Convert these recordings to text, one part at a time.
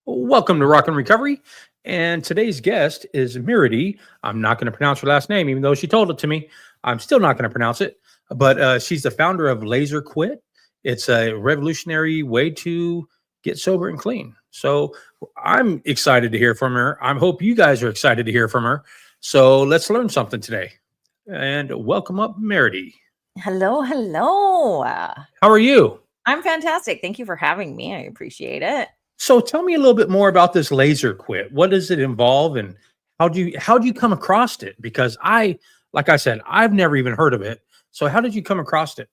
Welcome to Rock and Recovery. And today's guest is Meridee. I'm not going to pronounce her last name, even though she told it to me. I'm still not going to pronounce it. But she's the founder of Laser Quit. It's a revolutionary way to get sober and clean. So I'm excited to hear from her. I hope you guys are excited to hear from her. So let's learn something today. And welcome up, Meridee. Hello, hello. How are you? I'm fantastic. Thank you for having me. I appreciate it. So tell me a little bit more about this Laser Quit. What does it involve, and how do you come across it? Because like I said, I've never even heard of it. So how did you come across it?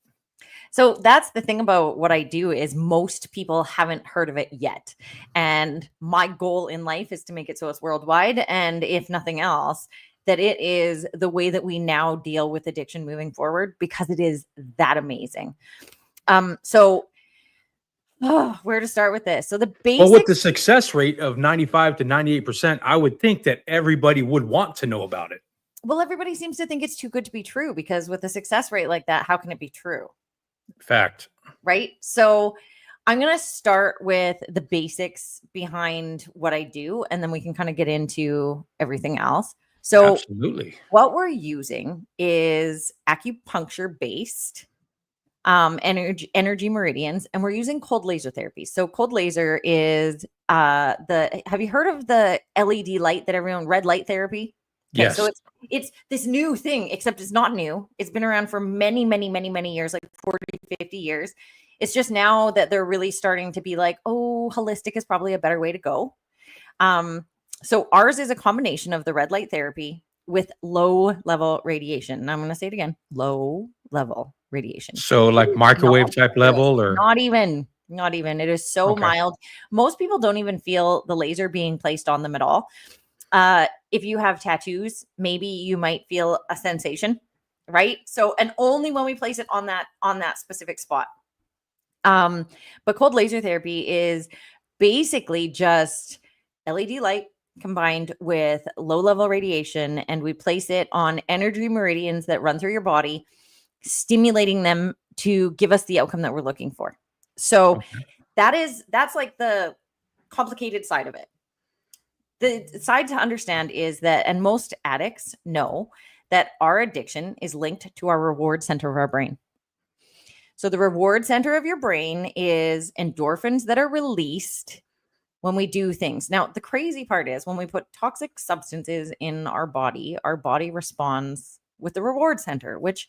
So that's the thing about what I do is most people haven't heard of it yet. And my goal in life is to make it so it's worldwide. And if nothing else, that it is the way that we now deal with addiction moving forward because it is that amazing. Where to start with this? So the Well, with basic the success rate of 95 to 98%, I would think that everybody would want to know about it. well, everybody seems to think it's too good to be true because with a success rate like that, how can it be true? Fact. Right? So I'm going to start with the basics behind what I do, and then we can kind of get into everything else. So Absolutely. what we're using is acupuncture based energy meridians, and we're using cold laser therapy. So cold laser is have you heard of the LED light that everyone red light therapy? Okay, Yes. so it's this new thing, except it's not new. It's been around for many, many, many, many years, like 40, 50 years. It's just now that they're really starting to be like, oh, holistic is probably a better way to go. So ours is a combination of the red light therapy with low level radiation. And I'm going to say it again, low level radiation. So like microwave type level, or Not even. It is so okay. mild. Most people don't even feel the laser being placed on them at all. If you have tattoos, maybe you might feel a sensation, right? So, and only when we place it on that specific spot. But cold laser therapy is basically just LED light combined with low level radiation, and we place it on energy meridians that run through your body, stimulating them to give us the outcome that we're looking for. So Okay. that's like the complicated side of it. The side to understand is that, and most addicts know that our addiction is linked to our reward center of our brain. So the reward center of your brain is endorphins that are released when we do things. Now, the crazy part is when we put toxic substances in our body responds with the reward center, which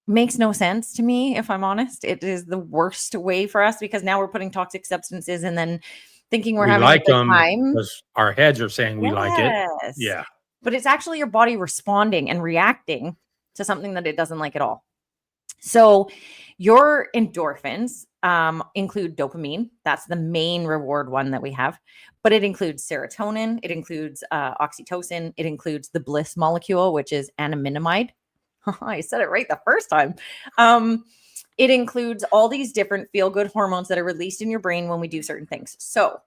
makes no sense to me, if I'm honest. It is the worst way for us because now we're putting toxic substances and then thinking we're We having a like good them time. because our heads are saying we like it. Yes. Yeah. But it's actually your body responding and reacting to something that it doesn't like at all. So your endorphins include dopamine. That's the main reward one that we have. But it includes serotonin. It includes oxytocin. It includes the bliss molecule, which is anandamide. I said it right the first time. It includes all these different feel-good hormones that are released in your brain when we do certain things. So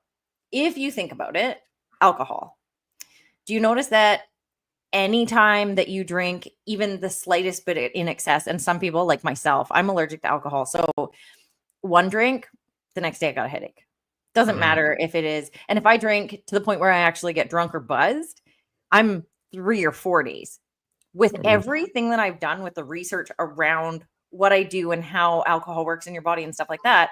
if you think about it, alcohol. Do you notice that anytime that you drink even the slightest bit in excess, and some people like myself, I'm allergic to alcohol. So one drink, the next day I got a headache. Doesn't matter if it is. And if I drink to the point where I actually get drunk or buzzed, I'm 3 or 4 days. With everything that I've done with the research around what I do and how alcohol works in your body and stuff like that,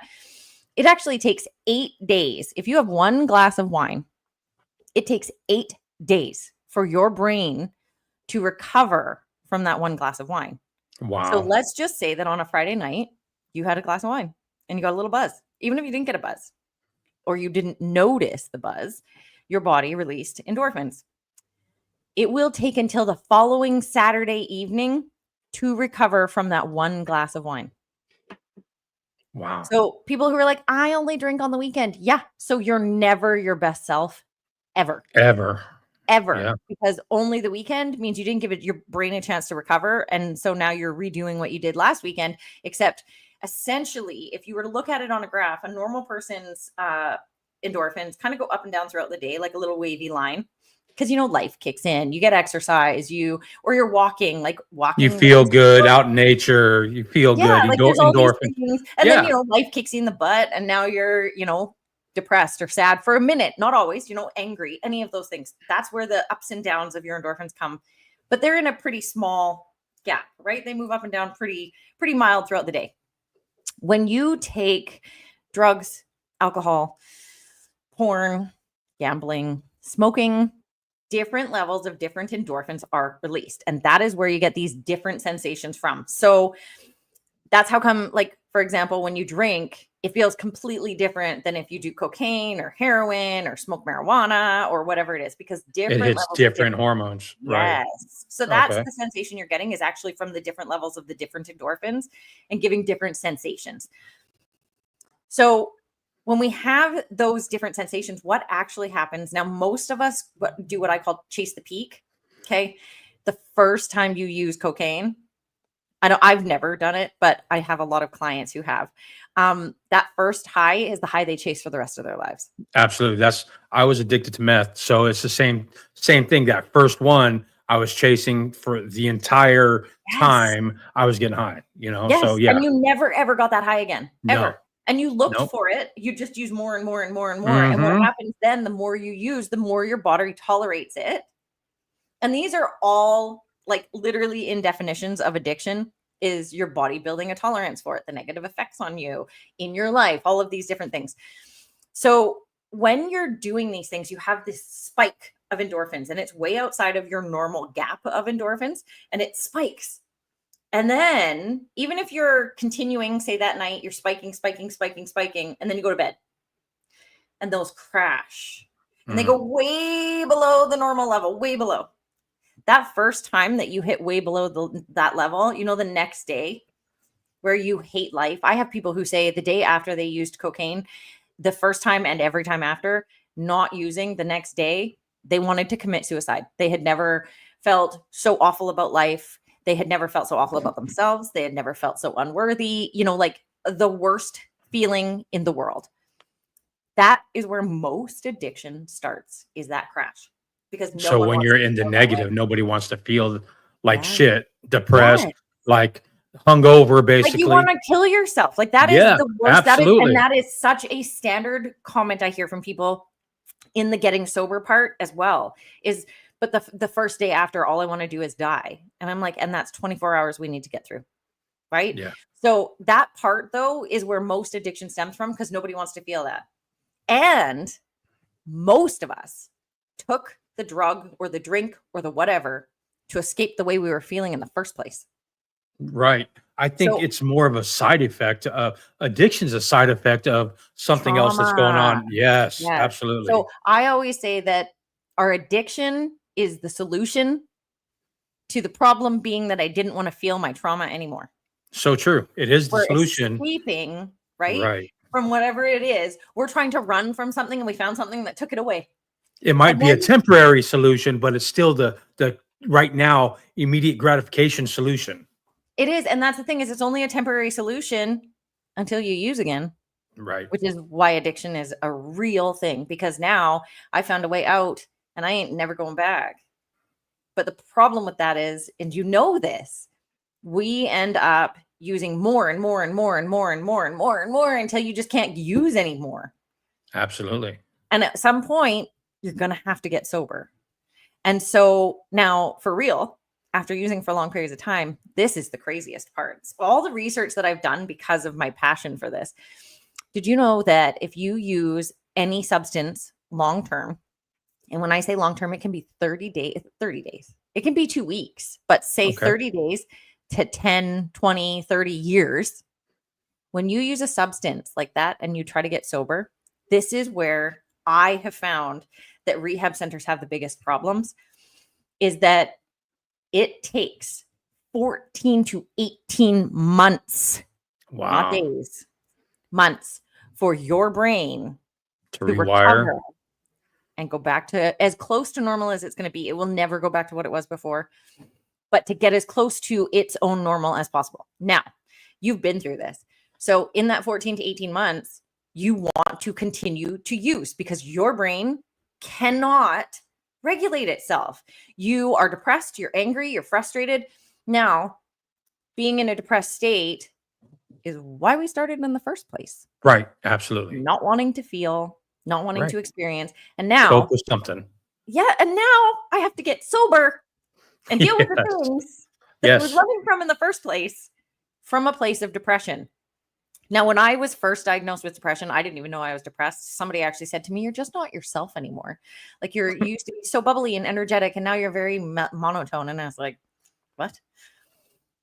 it actually takes 8 days. If you have one glass of wine, it takes 8 days for your brain to recover from that one glass of wine. Wow. So let's just say that on a Friday night, you had a glass of wine and you got a little buzz. Even if you didn't get a buzz or you didn't notice the buzz, your body released endorphins. It will take until the following Saturday evening to recover from that one glass of wine. Wow. So people who are like, I only drink on the weekend. Yeah. So you're never your best self ever. Yeah. Because only the weekend means you didn't give your brain a chance to recover. And so now you're redoing what you did last weekend, except essentially, if you were to look at it on a graph, a normal person's endorphins kind of go up and down throughout the day, like a little wavy line. Because, life kicks in, you get exercise, or you're walking. You feel good out in nature. You feel good. Like there's all these Endorphin. things. And then, life kicks you in the butt and now you're, depressed or sad for a minute, not always, angry, any of those things. That's where the ups and downs of your endorphins come. But they're in a pretty small gap, right? They move up and down pretty mild throughout the day. When you take drugs, alcohol, porn, gambling, smoking, different levels of different endorphins are released. And that is where you get these different sensations from. So that's how come, like, for example, when you drink, it feels completely different than if you do cocaine or heroin or smoke marijuana or whatever it is, because It different hits levels of different hormones. Right. Yes. So that's Okay. the sensation you're getting, is actually from the different levels of the different endorphins and giving different sensations. So when we have those different sensations, what actually happens? Now, most of us do what I call chase the peak. Okay. The first time you use cocaine, I know I've never done it, but I have a lot of clients who have. That first high is the high they chase for the rest of their lives. Absolutely. I was addicted to meth. So it's the same thing. That first one I was chasing for the entire Yes. time I was getting high, Yes. So yeah. And you never, ever got that high again, No. ever. And you looked Nope. for it. You just use more and more and more and more. And what Mm-hmm. happens then, the more you use, the more your body tolerates it. And these are all like literally in definitions of addiction, is your body building a tolerance for it, the negative effects on you in your life, all of these different things. So when you're doing these things, you have this spike of endorphins, and it's way outside of your normal gap of endorphins, and it spikes. And then even if you're continuing, say that night, you're spiking, and then you go to bed and those crash and they go way below the normal level, way below. That first time that you hit way below that level, the next day where you hate life. I have people who say the day after they used cocaine, the first time and every time after, not using, the next day, they wanted to commit suicide. They had never felt so awful about life. They had never felt so awful about themselves. They had never felt so unworthy, like the worst feeling in the world. That is where most addiction starts, is that crash. Because no So one when wants you're to in the feel that way. negative, nobody wants to feel like Yes. shit, depressed, Yes. like hungover, Like you basically. want to kill yourself. Like that is Yeah, the worst. absolutely. That is such a standard comment I hear from people in the getting sober part as well, is, but the first day after, all I want to do is die. And I'm like, and that's 24 hours we need to get through. Right. Yeah. So that part though is where most addiction stems from, because nobody wants to feel that. And most of us took the drug or the drink or the whatever to escape the way we were feeling in the first place. Right. I think So it's more of a side effect. Addiction's a side effect of something else that's going trauma. on. Yes, Yes. absolutely. So I always say that our addiction is the solution to the problem being that I didn't want to feel my trauma anymore. So true. It is the We're solution. escaping, right? Right. From whatever it is. We're trying to run from something and we found something that took it away. It might And be a then temporary solution, but it's still the right now immediate gratification solution. it is. And that's the thing, is it's only a temporary solution until you use again. Right. Which is why addiction is a real thing, because now I found a way out and I ain't never going back. But the problem with that is, and this, we end up using more and more and more and more and more and more and more until you just can't use anymore. Absolutely. And at some point, you're going to have to get sober. And so now, for real, after using for long periods of time, this is the craziest part. All the research that I've done because of my passion for this. Did you know that if you use any substance long term, and when I say long term, it can be 30 days, it can be 2 weeks, but say Okay. 30 days to 10, 20, 30 years, when you use a substance like that and you try to get sober, this is where I have found that rehab centers have the biggest problems, is that it takes 14 to 18 months, Wow. not days, months, for your brain To to rewire. recover and go back to as close to normal as it's going to be. It will never go back to what it was before, but to get as close to its own normal as possible. Now, you've been through this. So in that 14 to 18 months, you want to continue to use, because your brain cannot regulate itself. You are depressed, you're angry, you're frustrated. Now, being in a depressed state is why we started in the first place. Right. Absolutely. Not wanting to feel, not wanting Right. to experience. And Cope now, with something. and now I have to get sober and deal with the Yes. things that I was Yes. loving from in the first place, from a place of depression. Now, when I was first diagnosed with depression, I didn't even know I was depressed. Somebody actually said to me, "You're just not yourself anymore. Like you used to be so bubbly and energetic, and now you're very monotone." And I was like, "What?"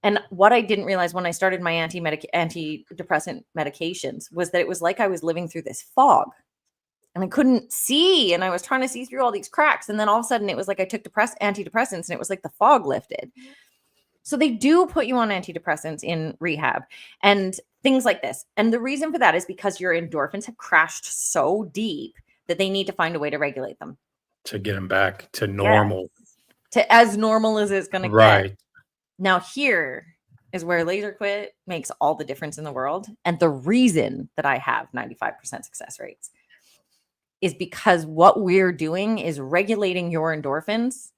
And what I didn't realize when I started my antidepressant medications was that it was like I was living through this fog, and I couldn't see, and I was trying to see through all these cracks. And then all of a sudden, it was like I took antidepressants, and it was like the fog lifted. So they do put you on antidepressants in rehab and things like this. And the reason for that is because your endorphins have crashed so deep that they need to find a way to regulate them. To get them back to normal. Yes. To as normal as it's going to get. Right. Now, here is where Laser Quit makes all the difference in the world. And the reason that I have 95% success rates is because what we're doing is regulating your endorphins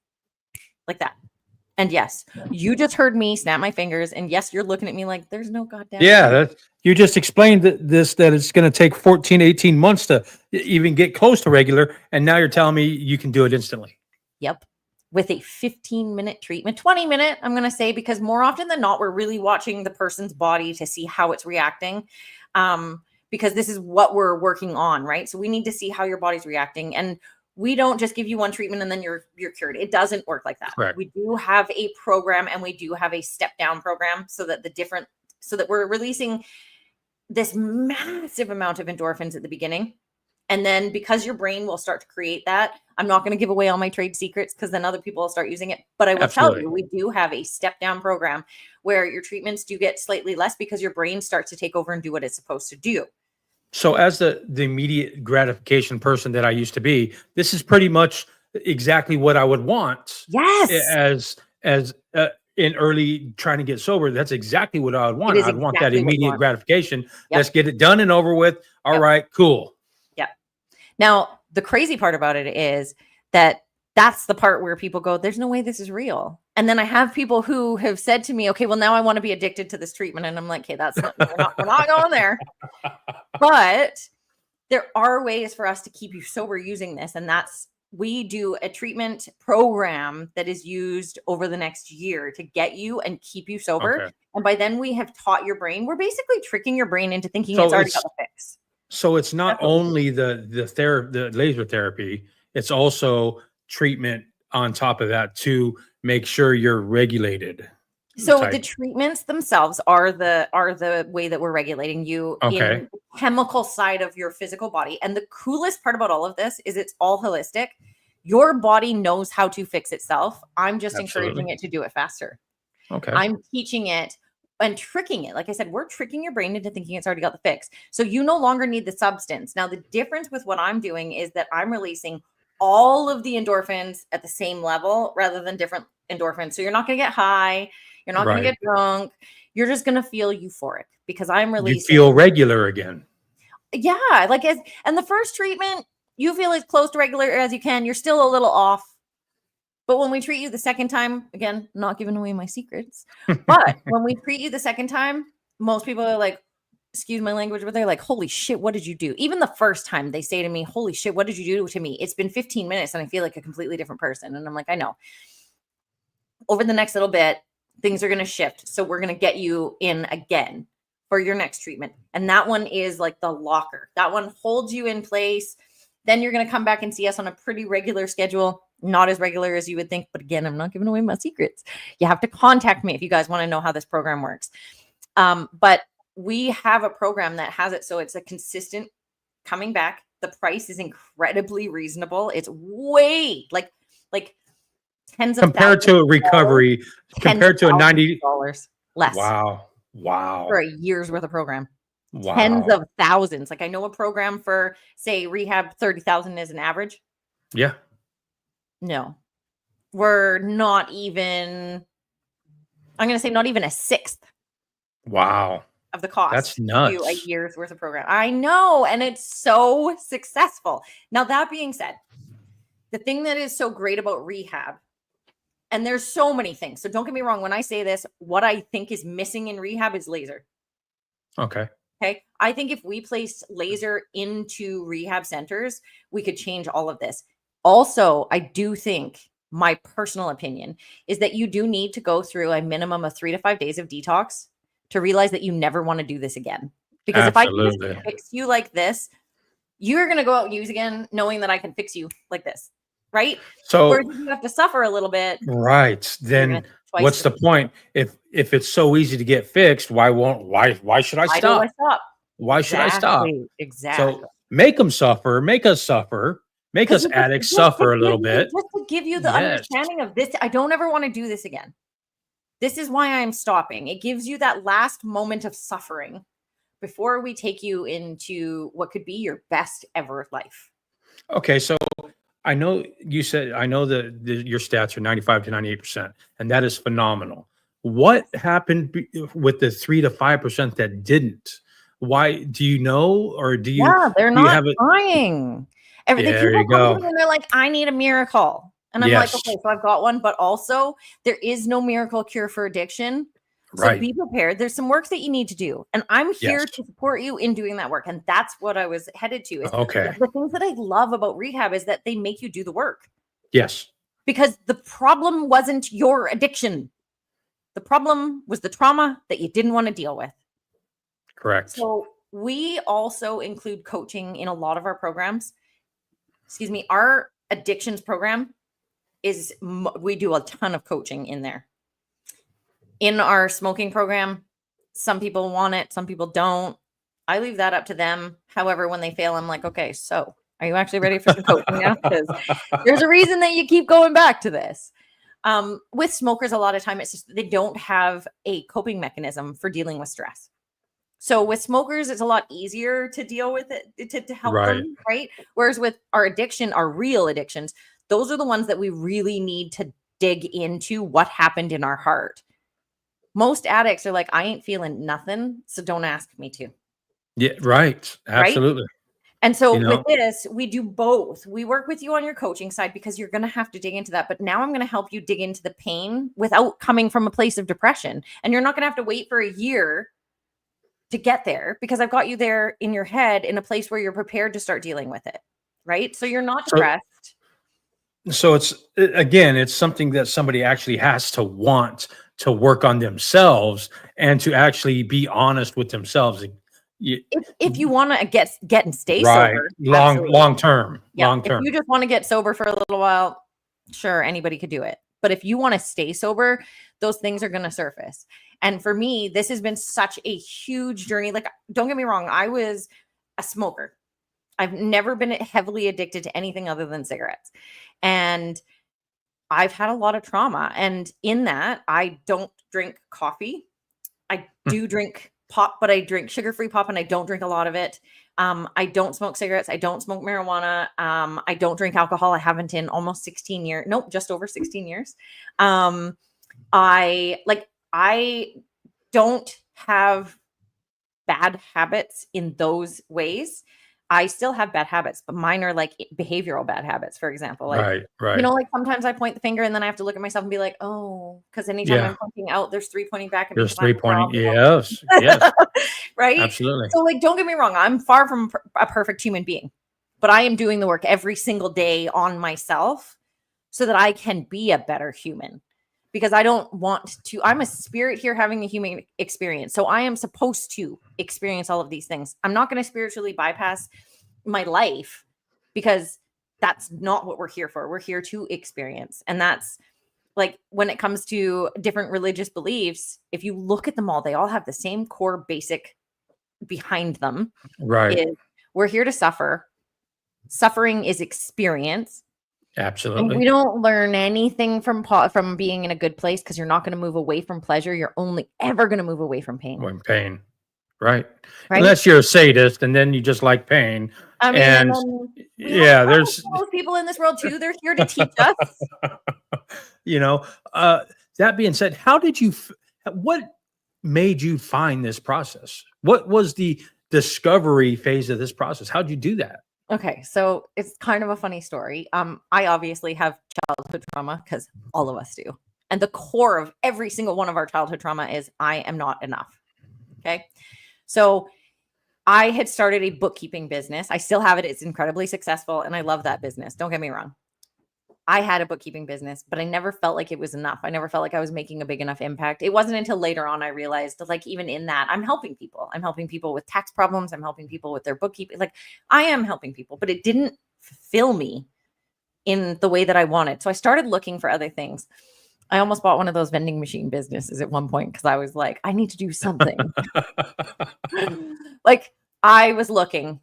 like that. And yes, you just heard me snap my fingers. And yes, you're looking at me like there's no goddamn. Yeah. You just explained that it's going to take 14, 18 months to even get close to regular. And now you're telling me you can do it instantly. Yep. With a 15-minute treatment, 20-minute, I'm going to say, because more often than not, we're really watching the person's body to see how it's reacting. Because this is what we're working on, right? So we need to see how your body's reacting. And we don't just give you one treatment and then you're cured. It doesn't work like that. Correct. We do have a program, and we do have a step down program so that we're releasing this massive amount of endorphins at the beginning. And then because your brain will start to create that, I'm not going to give away all my trade secrets because then other people will start using it. But I will tell you, we do have a step down program where your treatments do get slightly less because your brain starts to take over and do what it's supposed to do. So as the immediate gratification person that I used to be, this is pretty much exactly what I would want. Yes. As in early trying to get sober, that's exactly what I would want. I'd want that immediate gratification. Yep. Let's get it done and over with. All right, cool. Yeah. Now, the crazy part about it is that's the part where people go, there's no way this is real. And then I have people who have said to me, okay, well, now I want to be addicted to this treatment. And I'm like, okay, we're not going there. But there are ways for us to keep you sober using this. And we do a treatment program that is used over the next year to get you and keep you sober. Okay. And by then we have taught your brain. We're basically tricking your brain into thinking it's already got the fix. So it's not only the laser therapy, it's also treatment on top of that to make sure you're regulated. So the treatments themselves are the way that we're regulating you in the chemical side of your physical body. And the coolest part about all of this is it's all holistic. Your body knows how to fix itself. I'm just encouraging it to do it faster. Okay. I'm teaching it and tricking it. Like I said, we're tricking your brain into thinking it's already got the fix. So you no longer need the substance. Now, the difference with what I'm doing is that I'm releasing all of the endorphins at the same level rather than different endorphins. So you're not going to get high. You're not going to get drunk. You're just going to feel euphoric because I'm releasing. You feel regular again. Yeah. And the first treatment, you feel as close to regular as you can. You're still a little off. But when we treat you the second time, again, not giving away my secrets, but when we treat you the second time, most people are like, excuse my language, but they're like, holy shit, what did you do? Even the first time they say to me, holy shit, what did you do to me? It's been 15 minutes and I feel like a completely different person. And I'm like, I know. Over the next little bit, things are going to shift. So we're going to get you in again for your next treatment. And that one is like the locker. That one holds you in place. Then you're going to come back and see us on a pretty regular schedule. Not as regular as you would think. But again, I'm not giving away my secrets. You have to contact me if you guys want to know how this program works. But we have a program that has it. So it's a consistent coming back. The price is incredibly reasonable. It's way like tens of compared to a recovery, compared to a $90 less. Wow. For a year's worth of program. Wow. Tens of thousands. Like I know a program for say rehab 30,000 is an average. Yeah. No, we're not even, I'm going to say not even a sixth. Wow. Of the cost. That's nuts. To do a year's worth of program. I know. And it's so successful. Now, that being said, the thing that is so great about rehab, and there's so many things. So don't get me wrong. When I say this, what I think is missing in rehab is laser. Okay. Okay. I think if we placed laser into rehab centers, we could change all of this. Also, I do think my personal opinion is that you do need to go through a minimum of 3 to 5 days of detox to realize that you never want to do this again. Because if I can just Absolutely. fix you like this, you're going to go out and use again, knowing that I can fix you like this. Right. Whereas So, if you have to suffer a little bit, right. you're going Then to twice. what's the point? If it's so easy to get fixed, why should I Why do I stop? stop? Why should I stop? Exactly. So make them suffer, make us suffer, make Because us addicts suffer a little bit. just to give you the Yes. understanding of this, I don't ever want to do this again. This is why I'm stopping. It gives you that last moment of suffering before we take you into what could be your best ever life. Okay, so I know you said I know that your stats are 95 to 98%, and that is phenomenal. What happened with the 3 to 5% that didn't? Why do you know, or Yeah, they're do you not have it? trying. Everything There people you come to go. me and they're like, I need a miracle. And I'm like, Yes, okay, so I've got one, but also there is no miracle cure for addiction. So right. be prepared. There's some work that you need to do. And I'm Yes. here to support you in doing that work. And that's what I was headed to. Is Okay. the things that I love about rehab is that they make you do the work. Yes. Because the problem wasn't your addiction. The problem was the trauma that you didn't want to deal with. Correct. So we also include coaching in a lot of our programs. Excuse me, our addictions program is, we do a ton of coaching in there. In our smoking program, some people want it, some people don't. I leave that up to them. However, when they fail, I'm like, okay, so are you actually ready for some coaching now? Because there's a reason that you keep going back to this. With smokers, a lot of time it's just they don't have a coping mechanism for dealing with stress. So with smokers, it's a lot easier to deal with it, to help Right. them, right? Whereas with our addiction, our real addictions, those are the ones that we really need to dig into what happened in our heart. Most addicts are like, I ain't feeling nothing, so don't ask me to. Yeah, right. Right? Absolutely. And so You with know, this, we do both. We work with you on your coaching side because you're going to have to dig into that. But now I'm going to help you dig into the pain without coming from a place of depression. And you're not going to have to wait for a year to get there because I've got you there in your head in a place where you're prepared to start dealing with it. Right? So you're not so depressed. so it's again, it's something that somebody actually has to want to work on themselves and to actually be honest with themselves. If you want to get and stay Right. sober, Long absolutely. long term. Yeah. Long If term. you just want to get sober for a little while, sure, anybody could do it. But if you want to stay sober, those things are going to surface. And for me, this has been such a huge journey. Like, don't get me wrong, I was a smoker. I've never been heavily addicted to anything other than cigarettes. And I've had a lot of trauma. And in that, I don't drink coffee. I do drink pop, but I drink sugar-free pop and I don't drink a lot of it. I don't smoke cigarettes. I don't smoke marijuana. I don't drink alcohol. I haven't in almost 16 years. Nope, just over 16 years. I don't have bad habits in those ways. I still have bad habits, but mine are like behavioral bad habits, for example. Like, Right. like sometimes I point the finger and then I have to look at myself and be like, oh, because anytime Yeah. I'm pointing out, there's 3 pointing back at me. There's 'Cause I have 3 a pointing. problem. Yes. Yes. Right? Absolutely. So, like, don't get me wrong. I'm far from a perfect human being, but I am doing the work every single day on myself so that I can be a better human. Because I don't want to, I'm a spirit here having a human experience. So I am supposed to experience all of these things. I'm not going to spiritually bypass my life because that's not what we're here for. We're here to experience. And that's like when it comes to different religious beliefs, if you look at them all, they all have the same core basic behind them. Right. Is we're here to suffer. Suffering is experience. And Absolutely. we don't learn anything from being in a good place because you're not going to move away from pleasure. You're only ever going to move away from pain. When pain. Right. Right? Unless you're a sadist and then you just like pain. I mean, And yeah, there's those people in this world too. They're here to teach us. you know, that being said, how did you what made you find this process? What was the discovery phase of this process? How'd you do that? Okay, so it's kind of a funny story. I obviously have childhood trauma because all of us do. And the core of every single one of our childhood trauma is I am not enough. Okay. So I had started a bookkeeping business. I still have it. It's incredibly successful. And I love that business. Don't get me wrong. I had a bookkeeping business, but I never felt like it was enough. I never felt like I was making a big enough impact. It wasn't until later on I realized that, like, even in that, I'm helping people. I'm helping people with tax problems. I'm helping people with their bookkeeping. Like, I am helping people, but it didn't fulfill me in the way that I wanted. So I started looking for other things. I almost bought one of those vending machine businesses at one point because I was like, I need to do something. Like, I was looking.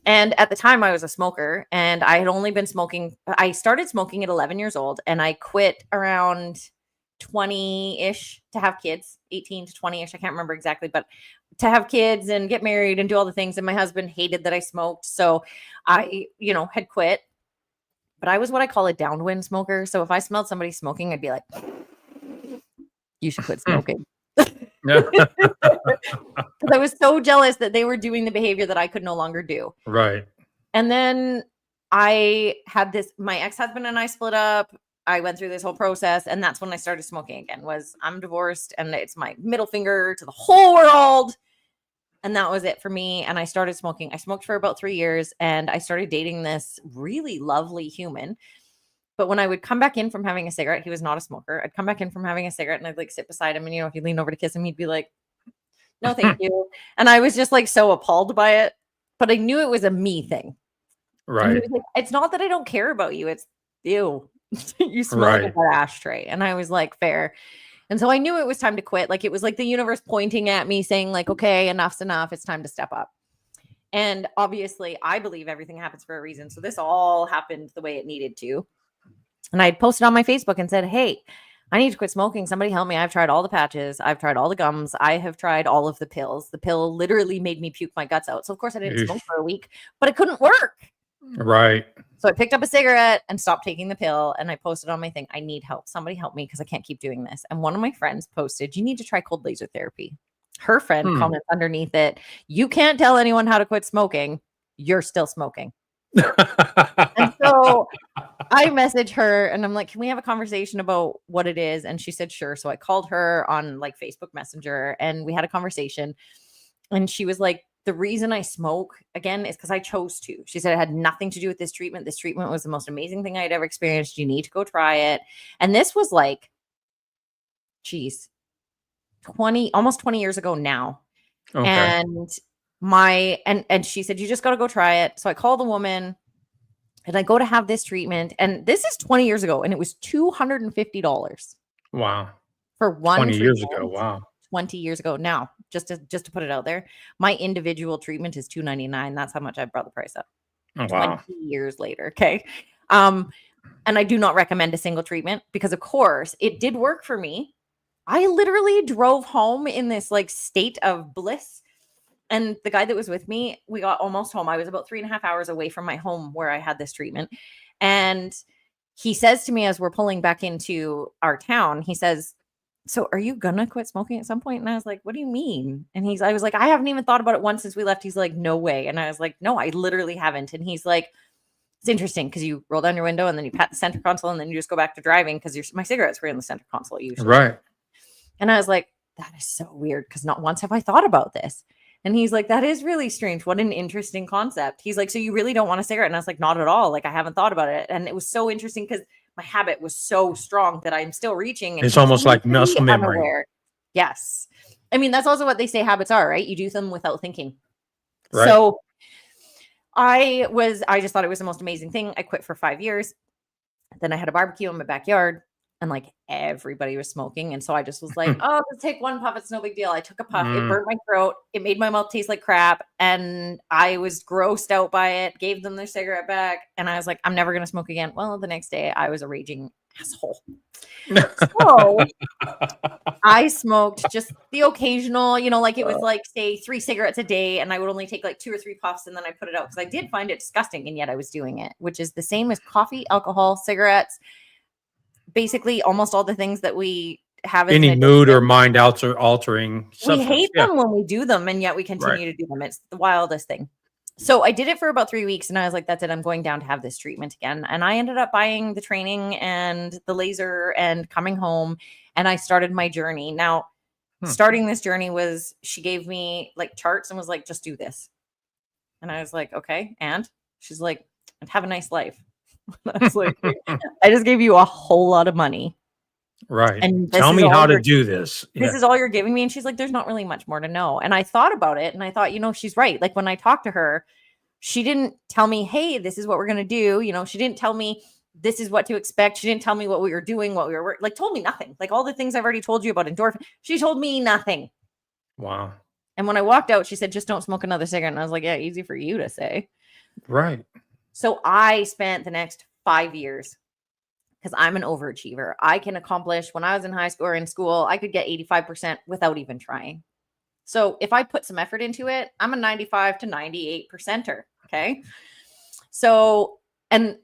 And at the time I was a smoker, and I had only been smoking. I started smoking at 11 years old, and I quit around 20-ish to have kids, 18 to 20-ish. I can't remember exactly, but to have kids and get married and do all the things. And my husband hated that I smoked. So I, had quit, but I was what I call a downwind smoker. So if I smelled somebody smoking, I'd be like, you should quit smoking. Because I was so jealous that they were doing the behavior that I could no longer do. Right. And then I had my ex-husband and I split up. I went through this whole process, and that's when I started smoking again. I'm divorced, and it's my middle finger to the whole world. And that was it for me. And I started smoking. I smoked for about 3 years, and I started dating this really lovely human. But when I would come back in from having a cigarette, he was not a smoker. I'd come back in from having a cigarette, and I'd like sit beside him. And, if you lean over to kiss him, he'd be like, no, thank you. And I was just like so appalled by it, but I knew it was a me thing. Right. He was like, it's not that I don't care about you. It's you. You smell like an ashtray. And I was like, fair. And so I knew it was time to quit. Like, it was like the universe pointing at me saying, like, okay, enough's enough. It's time to step up. And obviously I believe everything happens for a reason. So this all happened the way it needed to. And I had posted on my Facebook and said, hey, I need to quit smoking. Somebody help me. I've tried all the patches. I've tried all the gums. I have tried all of the pills. The pill literally made me puke my guts out. So of course I didn't smoke for a week, but it couldn't work. Right. So I picked up a cigarette and stopped taking the pill. And I posted on my thing, I need help. Somebody help me because I can't keep doing this. And one of my friends posted, you need to try cold laser therapy. Her friend comments underneath it, you can't tell anyone how to quit smoking. You're still smoking. And so I messaged her and I'm like, can we have a conversation about what it is? And she said, sure. So I called her on like Facebook Messenger and we had a conversation. And she was like, the reason I smoke again is because I chose to. She said it had nothing to do with this treatment. This treatment was the most amazing thing I'd ever experienced. You need to go try it. And this was like, geez, almost 20 years ago now. Okay. And she said, you just got to go try it. So I called the woman and I go to have this treatment. And this is 20 years ago. And it was $250. Wow. For one 20 years ago. Wow. 20 years ago. Now, just to put it out there, my individual treatment is $299. That's how much I brought the price up. Oh, wow. 20 years later. Okay. And I do not recommend a single treatment because of course it did work for me. I literally drove home in this like state of bliss. And the guy that was with me, we got almost home. I was about 3.5 hours away from my home where I had this treatment. And he says to me as we're pulling back into our town, he says, so are you gonna quit smoking at some point? And I was like, what do you mean? And I was like, I haven't even thought about it once since we left. He's like, no way. And I was like, no, I literally haven't. And he's like, it's interesting because you roll down your window and then you pat the center console and then you just go back to driving because my cigarettes were in the center console usually. Right. And I was like, that is so weird because not once have I thought about this. And he's like, that is really strange. What an interesting concept. He's like, so you really don't want a cigarette? And I was like, not at all. Like, I haven't thought about it. And it was so interesting because my habit was so strong that I'm still reaching. And it's almost like muscle memory. Unaware. Yes. I mean, that's also what they say habits are, right? You do them without thinking. Right. So I just thought it was the most amazing thing. I quit for 5 years. Then I had a barbecue in my backyard. And like everybody was smoking. And so I just was like, oh, let's take one puff. It's no big deal. I took a puff. It burned my throat. It made my mouth taste like crap. And I was grossed out by it, gave them their cigarette back. And I was like, I'm never going to smoke again. Well, the next day I was a raging asshole. So I smoked just the occasional, like it was like, say 3 cigarettes a day. And I would only take like 2 or 3 puffs and then I put it out because I did find it disgusting. And yet I was doing it, which is the same as coffee, alcohol, cigarettes. Basically almost all the things that we have any mood or mind altering substance. We hate them when we do them and yet we continue to do them. It's the wildest thing. So I did it for about 3 weeks and I was like, that's it. I'm going down to have this treatment again. And I ended up buying the training and the laser and coming home and I started my journey. Now, Starting this journey was she gave me like charts and was like, just do this. And I was like, okay. And she's like, and have a nice life. I was like, I just gave you a whole lot of money. Right. And Tell me how to do this. This is all you're giving me. And she's like, there's not really much more to know. And I thought about it and I thought, she's right. Like when I talked to her, she didn't tell me, hey, this is what we're going to do. She didn't tell me this is what to expect. She didn't tell me what we were doing, what we were like, told me nothing. Like all the things I've already told you about endorphin. She told me nothing. Wow. And when I walked out, she said, just don't smoke another cigarette. And I was like, yeah, easy for you to say. Right. So I spent the next 5 years because I'm an overachiever. I can accomplish when I was in high school or in school, I could get 85% without even trying. So if I put some effort into it, I'm a 95 to 98%er. Okay. So, and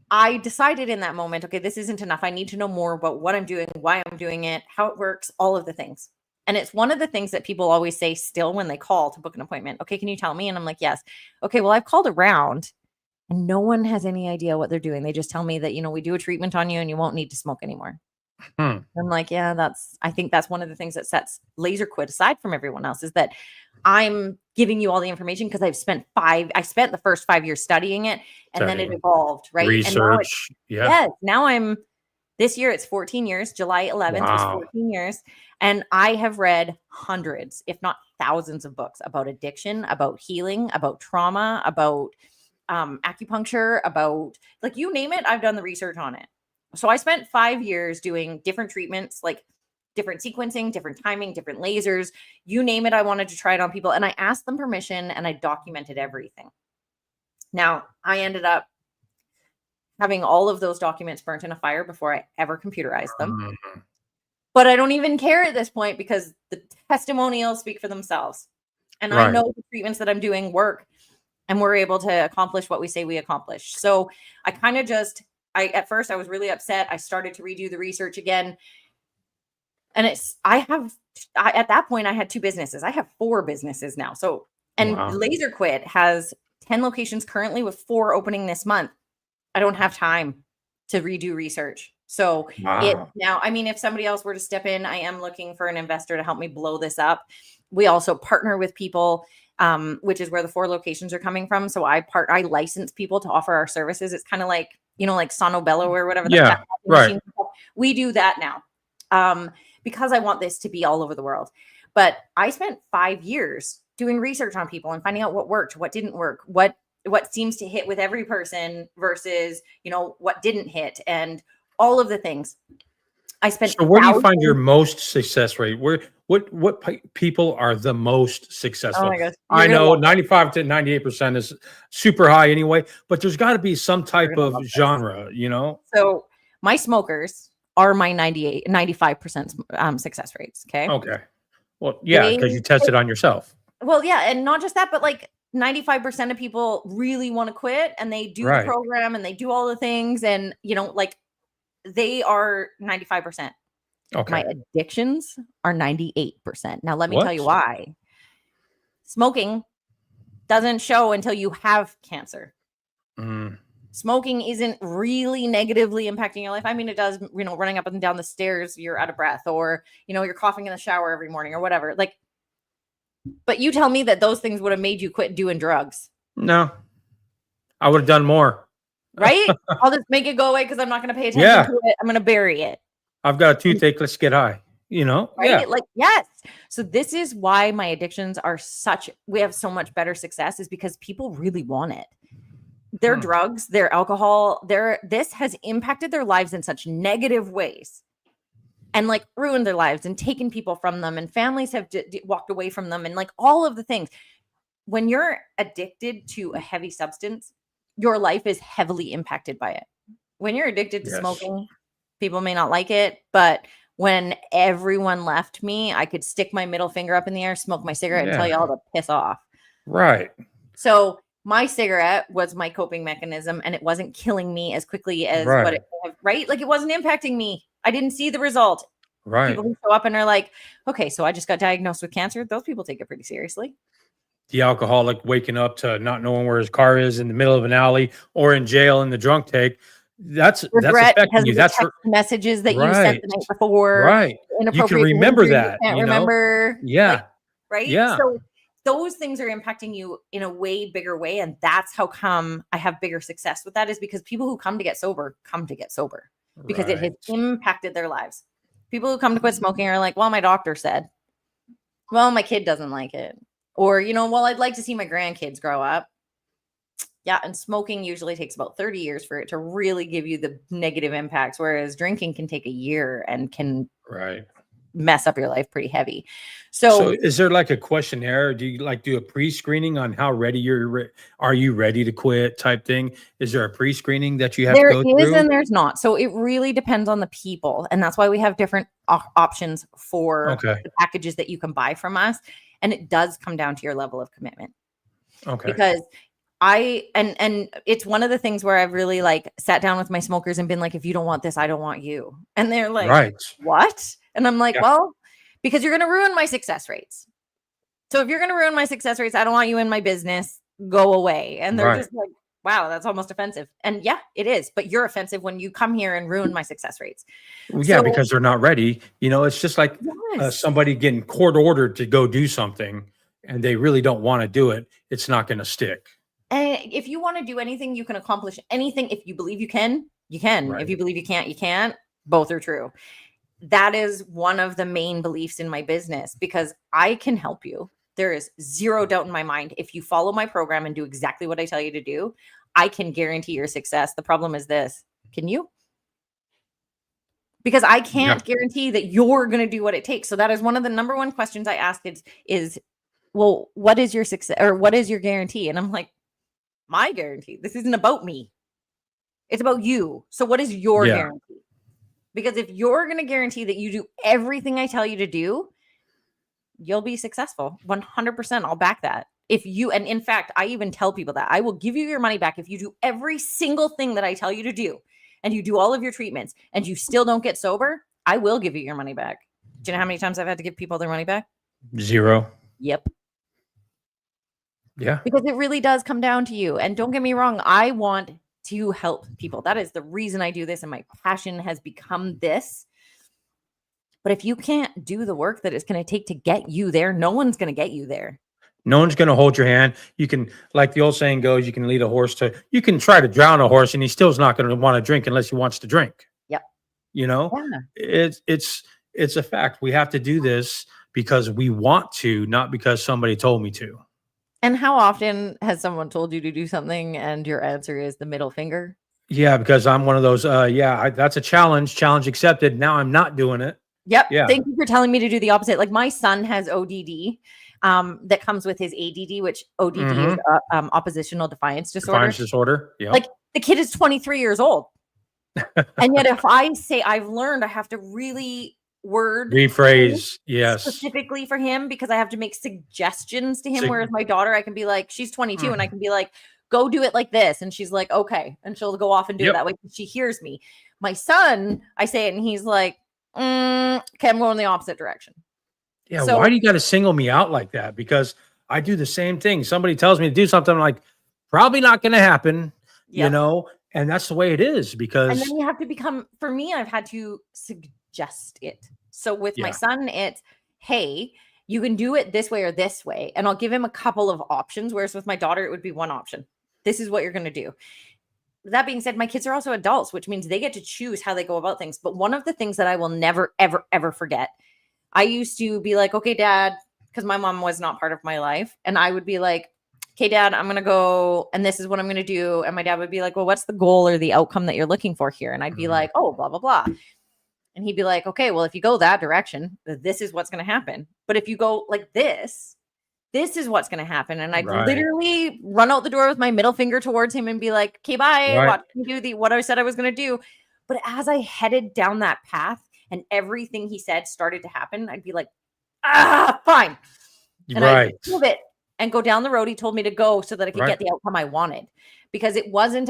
I decided in that moment, okay, this isn't enough. I need to know more about what I'm doing, why I'm doing it, how it works, all of the things. And it's one of the things that people always say still when they call to book an appointment. Okay, can you tell me? And I'm like, yes. Okay, well, I've called around and no one has any idea what they're doing. They just tell me that, we do a treatment on you and you won't need to smoke anymore. I'm like, yeah, I think that's one of the things that sets Laser Quit aside from everyone else is that I'm giving you all the information because I spent the first 5 years studying it and then it evolved, right? Research. Now this year it's 14 years. July 11th was 14 years. And I have read hundreds, if not thousands of books about addiction, about healing, about trauma, about acupuncture, about like you name it, I've done the research on it. So I spent 5 years doing different treatments, like different sequencing, different timing, different lasers, you name it. I wanted to try it on people and I asked them permission and I documented everything. Now I ended up having all of those documents burnt in a fire before I ever computerized them. But I don't even care at this point because the testimonials speak for themselves. And I know the treatments that I'm doing work and we're able to accomplish what we say we accomplish. So I kind of at first I was really upset. I started to redo the research again. And at that point I had 2 businesses. I have 4 businesses now. So, and Laser Quit has 10 locations currently with 4 opening this month. I don't have time to redo research. So if somebody else were to step in, I am looking for an investor to help me blow this up. We also partner with people, which is where the 4 locations are coming from. So I license people to offer our services. It's kind of like, like Sonobello or whatever. Yeah, right. We do that now because I want this to be all over the world. But I spent 5 years doing research on people and finding out what worked, what didn't work, what seems to hit with every person versus, what didn't hit and all of the things. I spent. So where do you find your most success rate? What people are the most successful? Oh my gosh. I know 95 to 98% is super high anyway, but there's got to be some type of genre, So my smokers are my 95% success rates. Okay. Okay. Well, yeah, because you tested on yourself. Well, yeah. And not just that, but like 95% of people really want to quit and they do the program and they do all the things and, like they are 95%. Okay. My addictions are 98%. Now, let me tell you why. Smoking doesn't show until you have cancer. Smoking isn't really negatively impacting your life. I mean, it does, running up and down the stairs, you're out of breath or, you're coughing in the shower every morning or whatever. Like, but you tell me that those things would have made you quit doing drugs. No, I would have done more. Right? I'll just make it go away because I'm not going to pay attention to it. I'm going to bury it. I've got a toothache. Let's get high. Right? Yeah. Like, yes. So this is why my addictions are we have so much better success is because people really want it. Their drugs, their alcohol, this has impacted their lives in such negative ways and like ruined their lives and taken people from them and families have walked away from them and like all of the things. When you're addicted to a heavy substance, your life is heavily impacted by it. When you're addicted to smoking, people may not like it, but when everyone left me, I could stick my middle finger up in the air, smoke my cigarette and tell you all to piss off. Right. So my cigarette was my coping mechanism and it wasn't killing me as quickly as what it was, right? Like it wasn't impacting me. I didn't see the result. Right. People who show up and are like, okay, so I just got diagnosed with cancer. Those people take it pretty seriously. The alcoholic waking up to not knowing where his car is in the middle of an alley or in jail in the drunk tank. that's Regret affecting because you. of the That's text messages that you sent right, the night before, right. You can inappropriate remember behavior you that, can't you know? remember, like, Yeah, right? yeah, So those things are impacting you in a way bigger way. And that's how come I have bigger success with that, is because people who come to get sober because it has right. impacted their lives. People who come to quit smoking are like, well, my doctor said, well, my kid doesn't like it. Or, well, I'd like to see my grandkids grow up. Yeah, and smoking usually takes about 30 years for it to really give you the negative impacts, whereas drinking can take a year and can Right. mess up your life pretty heavy. So So is there like a questionnaire? Do you like do a pre-screening on how ready are you ready to quit type thing? Is there a pre-screening that you have to there go is through? and there's not. So it really depends on the people. And that's why we have different options for Okay. the packages that you can buy from us. And it does come down to your level of commitment, Okay. because and it's one of the things where I've really like sat down with my smokers and been like, if you don't want this, I don't want you. And they're like, Right. what? And I'm like, Yeah. well, because you're going to ruin my success rates. So if you're going to ruin my success rates, I don't want you in my business. Go away. And they're Right. just like, wow, that's almost offensive. And yeah, it is. But you're offensive when you come here and ruin my success rates. Well, yeah, So because they're not ready. It's just like yes. somebody getting court ordered to go do something and they really don't want to do it. It's not going to stick. And if you want to do anything, you can accomplish anything. If you believe you can, you can. Right. If you believe you can't, you can't. Both are true. That is one of the main beliefs in my business, because I can help you. There is zero doubt in my mind. If you follow my program and do exactly what I tell you to do, I can guarantee your success. The problem is this: can you? Because I can't guarantee that you're going to do what it takes. So that is one of the number one questions I ask is, well, what is your success, or what is your guarantee? And I'm like, my guarantee. This isn't about me. It's about you. So what is your Yeah. guarantee? Because if you're going to guarantee that you do everything I tell you to do, you'll be successful. 100%. I'll back that. And in fact, I even tell people that I will give you your money back if you do every single thing that I tell you to do, and you do all of your treatments and you still don't get sober, I will give you your money back. Do you know how many times I've had to give people their money back? 0. Yep. Yeah. Because it really does come down to you. And don't get me wrong, I want to help people. That is the reason I do this. And my passion has become this. But if you can't do the work that it's going to take to get you there, no one's going to get you there. No one's going to hold your hand. You can, like the old saying goes, you can lead a horse you can try to drown a horse and he still's not going to want to drink unless he wants to drink. Yep. Yeah. It's a fact. We have to do this because we want to, not because somebody told me to. And how often has someone told you to do something and your answer is the middle finger? Yeah, because I'm one of those, that's a challenge accepted. Now I'm not doing it. Yep. Yeah. Thank you for telling me to do the opposite. Like my son has ODD that comes with his ADD, which ODD is oppositional defiance disorder. Defiance disorder. Yeah. Like the kid is 23 years old. And yet if I say I've learned, I have to really rephrase, yes, specifically for him, because I have to make suggestions to him. Whereas my daughter, I can be like, she's 22 and I can be like, go do it like this. And she's like, okay. And she'll go off and do it that way. She hears me. My son, I say it and he's like, okay, I'm going the opposite direction. Yeah. So, why do you got to single me out like that? Because I do the same thing. Somebody tells me to do something, I'm like, probably not going to happen, and that's the way it is. Because and then you have to become, for me, I've had to suggest it. So with my son, it's, hey, you can do it this way or this way. And I'll give him a couple of options. Whereas with my daughter, it would be one option. This is what you're going to do. That being said, my kids are also adults, which means they get to choose how they go about things. But one of the things that I will never, ever, ever forget, I used to be like, okay, Dad, because my mom was not part of my life. And I would be like, okay, Dad, I'm going to go and this is what I'm going to do. And my dad would be like, well, what's the goal or the outcome that you're looking for here? And I'd be like, oh, blah, blah, blah. And he'd be like, okay, well, if you go that direction, this is what's going to happen. But if you go like this is what's going to happen. And I'd literally run out the door with my middle finger towards him and be like, okay, bye. Watch me do what I said I was going to do. But as I headed down that path and everything he said started to happen, I'd be like, fine. And I'd move it and go down the road he told me to go so that I could get the outcome I wanted. Because it wasn't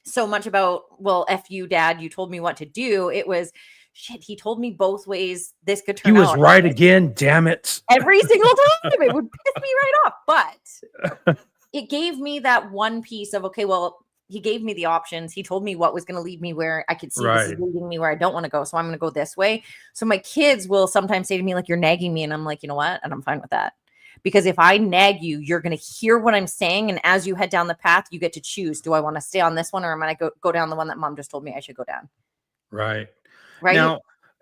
so much about, well, F you, Dad, you told me what to do. It was, shit, he told me both ways this could turn out. He was right again, damn it. Every single time. It would piss me right off. But it gave me that one piece of, okay, well, he gave me the options. He told me what was going to lead me where I could see this is Right. leading me where I don't want to go. So I'm going to go this way. So my kids will sometimes say to me, like, you're nagging me. And I'm like, you know what? And I'm fine with that. Because if I nag you, you're going to hear what I'm saying. And as you head down the path, you get to choose. Do I want to stay on this one, or am I going to go down the one that mom just told me I should go down? Right. Right. Now,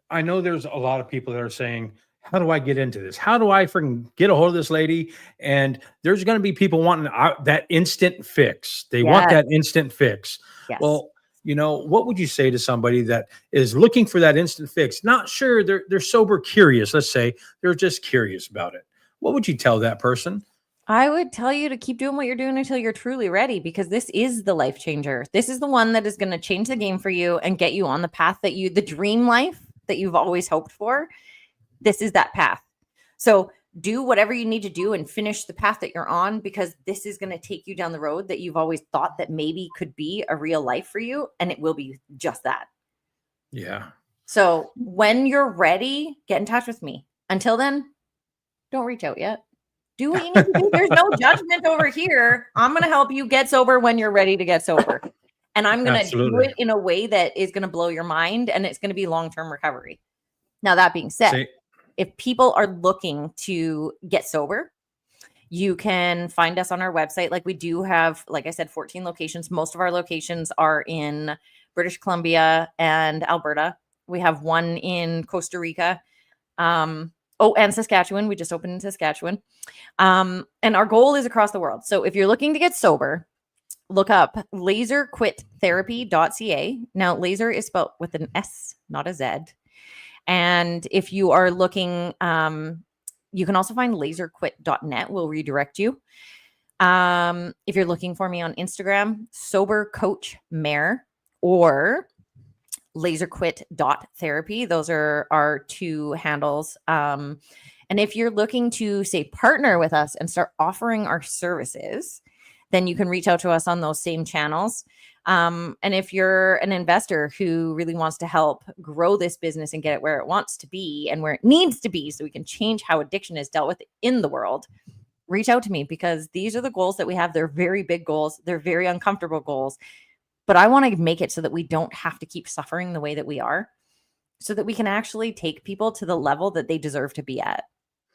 I know there's a lot of people that are saying, how do I get into this? How do I freaking get a hold of this lady? And there's going to be people wanting that instant fix. They want Yes. that instant fix. Yes. Well, what would you say to somebody that is looking for that instant fix? Not sure, they're sober curious. Let's say they're just curious about it. What would you tell that person? I would tell you to keep doing what you're doing until you're truly ready, because this is the life changer. This is the one that is going to change the game for you and get you on the path that the dream life that you've always hoped for. This is that path. So do whatever you need to do and finish the path that you're on, because this is going to take you down the road that you've always thought that maybe could be a real life for you. And it will be just that. Yeah. So when you're ready, get in touch with me. Until then, don't reach out yet. Do what you need to do. There's no judgment over here. I'm going to help you get sober when you're ready to get sober. And I'm going to do it in a way that is going to blow your mind, and it's going to be long-term recovery. Now, that being said, if people are looking to get sober, you can find us on our website. Like, we do have, like I said, 14 locations. Most of our locations are in British Columbia and Alberta. We have one in Costa Rica. And Saskatchewan. We just opened in Saskatchewan. And our goal is across the world. So if you're looking to get sober, look up laserquittherapy.ca. Now, laser is spelled with an S, not a Z. And if you are looking, you can also find laserquit.net. We'll redirect you. If you're looking for me on Instagram, Sober Coach Mare or laserquit.therapy. Those are our two handles. And if you're looking to, say, partner with us and start offering our services, then you can reach out to us on those same channels. And if you're an investor who really wants to help grow this business and get it where it wants to be and where it needs to be so we can change how addiction is dealt with in the world, reach out to me, because these are the goals that we have. They're very big goals. They're very uncomfortable goals. But I want to make it so that we don't have to keep suffering the way that we are, so that we can actually take people to the level that they deserve to be at.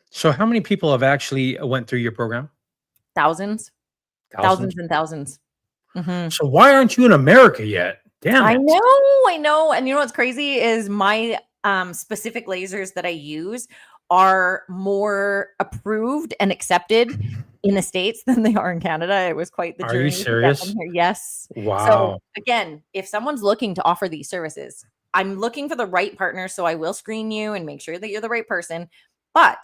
So how many people have actually went through your program? Thousands and thousands. Mm-hmm. So why aren't you in America yet? Damn it. I know. And you know what's crazy is my specific lasers that I use are more approved and accepted in the States than they are in Canada. It was quite the journey. Are you serious? Here. Yes. Wow. So again, if someone's looking to offer these services, I'm looking for the right partner. So I will screen you and make sure that you're the right person. But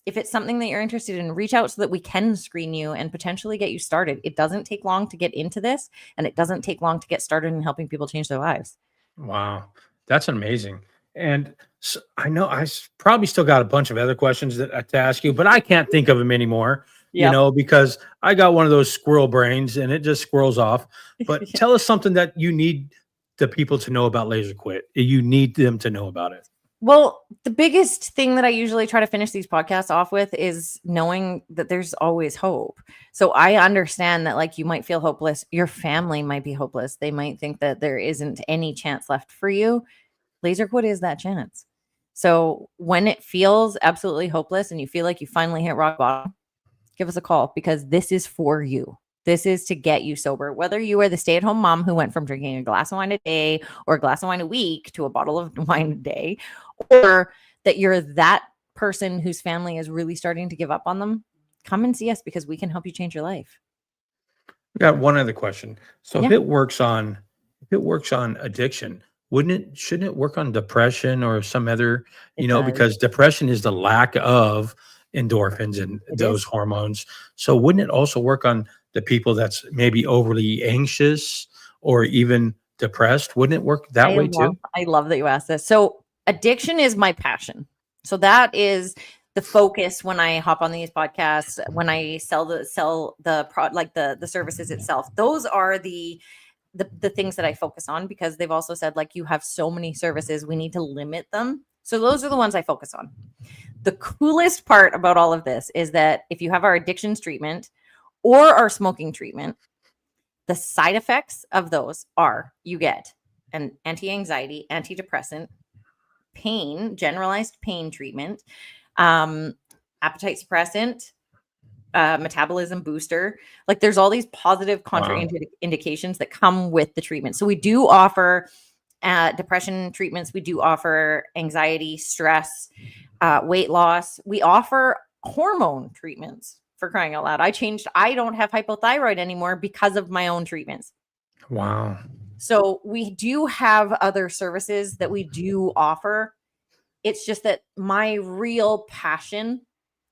if it's something that you're interested in, reach out so that we can screen you and potentially get you started. It doesn't take long to get into this, and it doesn't take long to get started in helping people change their lives. Wow. That's amazing. And so I know I probably still got a bunch of other questions to ask you, but I can't think of them anymore, because I got one of those squirrel brains and it just squirrels off. But tell us something that you need the people to know about Laser Quit. You need them to know about it. Well, the biggest thing that I usually try to finish these podcasts off with is knowing that there's always hope. So I understand that, like, you might feel hopeless. Your family might be hopeless. They might think that there isn't any chance left for you. Laser Quit is that chance. So when it feels absolutely hopeless and you feel like you finally hit rock bottom, give us a call, because this is for you. This is to get you sober. Whether you are the stay-at-home mom who went from drinking a glass of wine a day or a glass of wine a week to a bottle of wine a day, or that you're that person whose family is really starting to give up on them, come and see us, because we can help you change your life. We got one other question. So if it works on addiction, shouldn't it work on depression or some other, because depression is the lack of endorphins and those hormones. So wouldn't it also work on the people that's maybe overly anxious or even depressed? Wouldn't it work that way too? I love that you asked this. So addiction is my passion. So that is the focus when I hop on these podcasts, when I sell the services itself. Those are the things that I focus on, because they've also said, like, you have so many services, we need to limit them. So those are the ones I focus on. The coolest part about all of this is that if you have our addictions treatment or our smoking treatment, The side effects of those are you get an anti-anxiety, antidepressant, pain, generalized pain treatment, appetite suppressant, metabolism booster. Like there's all these positive contraindications that come with the treatment. So we do offer depression treatments. We do offer anxiety, stress, weight loss. We offer hormone treatments, for crying out loud. I don't have hypothyroid anymore because of my own treatments. Wow. So we do have other services that we do offer. It's just that my real passion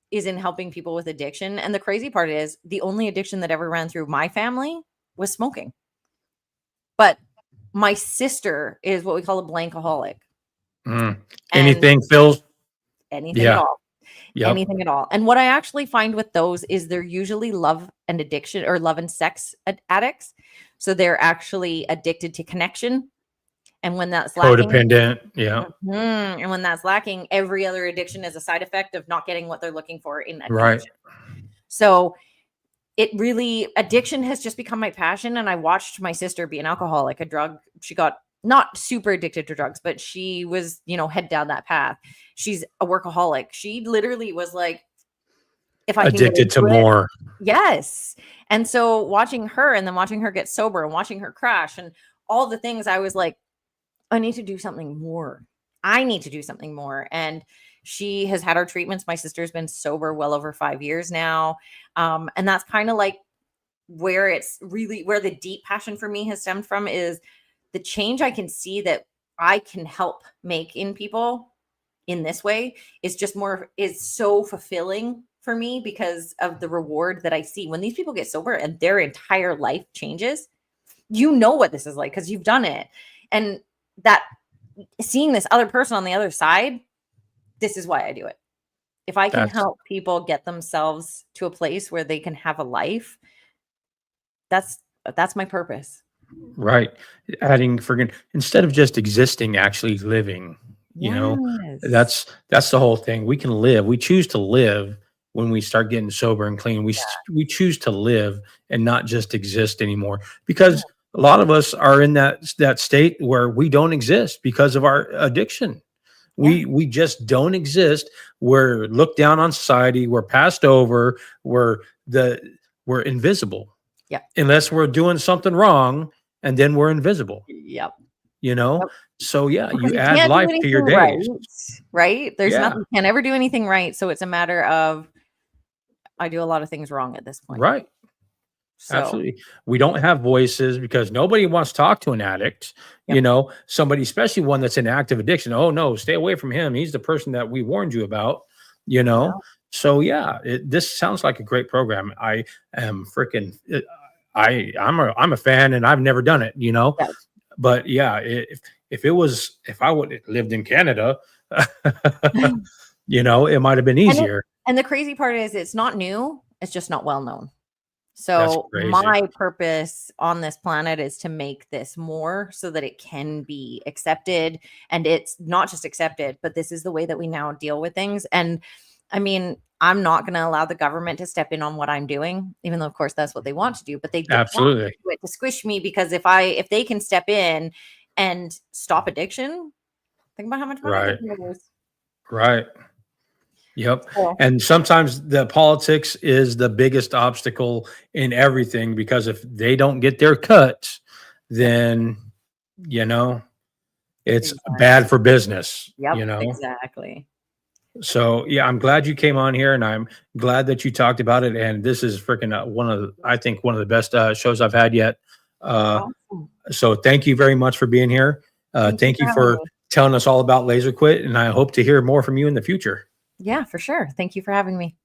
is in helping people with addiction. And the crazy part is the only addiction that ever ran through my family was smoking. But my sister is what we call a blankaholic. Anything fills? Anything at all. Yep. Anything at all. And what I actually find with those is they're usually love and addiction or love and sex addicts. So they're actually addicted to connection. And when that's lacking, codependent. Yeah. And when that's lacking, every other addiction is a side effect of not getting what they're looking for in that Right. connection. So addiction has just become my passion. And I watched my sister be an alcoholic, she got not super addicted to drugs, but she was, head down that path. She's a workaholic. She literally was like, if I can addicted to more. Yes. And so watching her and then watching her get sober and watching her crash and all the things, I was like, I need to do something more. And she has had her treatments. My sister's been sober well over 5 years now. And that's kind of like where the deep passion for me has stemmed from is the change I can see that I can help make in people in this way is so fulfilling for me because of the reward that I see when these people get sober and their entire life changes. You know what this is like because you've done it. And that seeing this other person on the other side, this is why I do it. If I can help people get themselves to a place where they can have a life, that's my purpose. Right. Adding instead of just existing, actually living, that's the whole thing. We can live. We choose to live when we start getting sober and clean. We choose to live and not just exist anymore because a lot of us are in that state where we don't exist because of our addiction. We just don't exist. We're looked down on society. We're passed over. We're invisible. Yeah. Unless we're doing something wrong, and then we're invisible. Yep. So you because add life to your days. Right? There's nothing. You can't ever do anything right. So it's a matter of I do a lot of things wrong at this point. Right. So. Absolutely. We don't have voices because nobody wants to talk to an addict, somebody, especially one that's in active addiction. Oh no, stay away from him. He's the person that we warned you about, So this sounds like a great program. I am I'm a fan and I've never done it, but if I would have lived in Canada, it might've been easier. And the crazy part is it's not new. It's just not well known. So my purpose on this planet is to make this more so that it can be accepted. And it's not just accepted, but this is the way that we now deal with things. And I mean, I'm not going to allow the government to step in on what I'm doing, even though of course that's what they want to do, but they don't absolutely want to do it to squish me because if they can step in and stop addiction, think about how much money they can lose. Right. Yep. Yeah. And sometimes the politics is the biggest obstacle in everything because if they don't get their cut, then, it's bad for business. Yep, exactly. So, I'm glad you came on here and I'm glad that you talked about it. And this is freaking one of the best shows I've had yet. Awesome. So thank you very much for being here. Thank you for telling us all about Laser Quit. And I hope to hear more from you in the future. Yeah, for sure. Thank you for having me.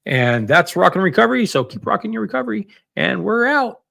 And that's Rockin' Recovery. So keep rocking your recovery and we're out.